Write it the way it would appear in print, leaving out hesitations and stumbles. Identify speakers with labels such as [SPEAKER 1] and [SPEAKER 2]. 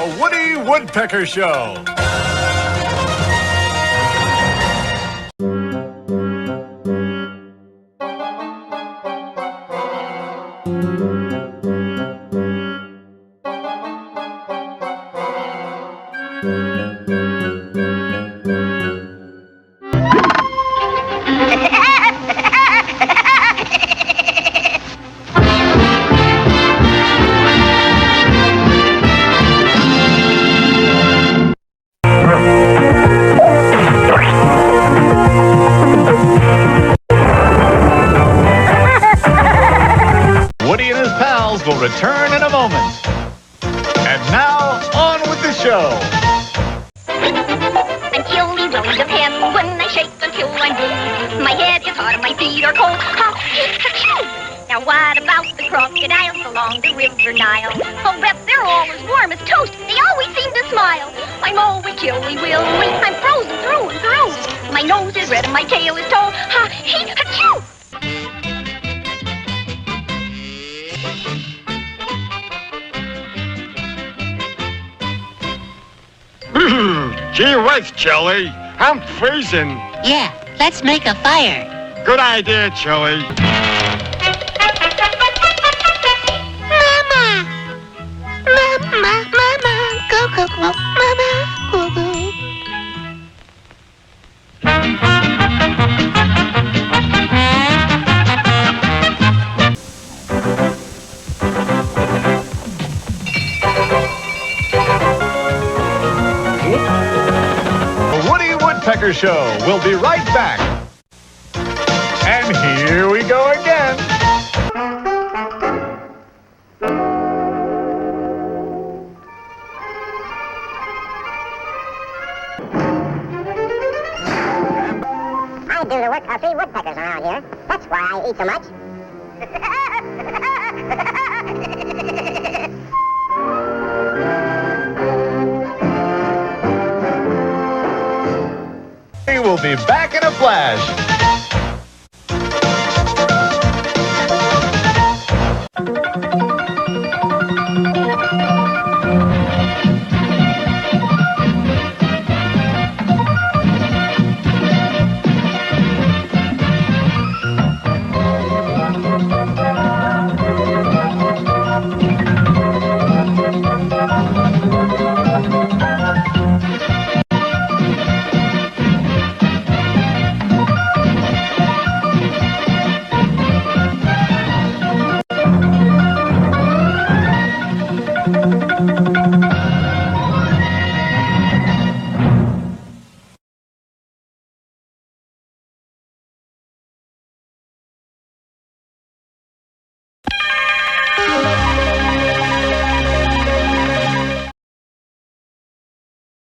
[SPEAKER 1] The Woody Woodpecker Show. Woody and his pals will return in a moment. And now, on with the show.
[SPEAKER 2] I'm Chilly Willy the penguin, I shake until I'm blue. My head is hot and my feet are cold. Ha-choo! Now what about the crocodiles along the river Nile? Oh, bet they're all as warm as toast. They always seem to smile. I'm always Chilly Willy, I'm frozen through and through. My nose is red and my tail is tall. Ha-choo!
[SPEAKER 3] Gee whiz, Chili. I'm freezing.
[SPEAKER 4] Yeah, let's make a fire.
[SPEAKER 3] Good idea, Chili.
[SPEAKER 4] Mama, go, go, go, mama, go, go.
[SPEAKER 1] The Woody Woodpecker Show. We'll be right back. And here we go again.
[SPEAKER 5] I do the work of 3 woodpeckers around here. That's why I eat so much.
[SPEAKER 1] We will be back in a flash.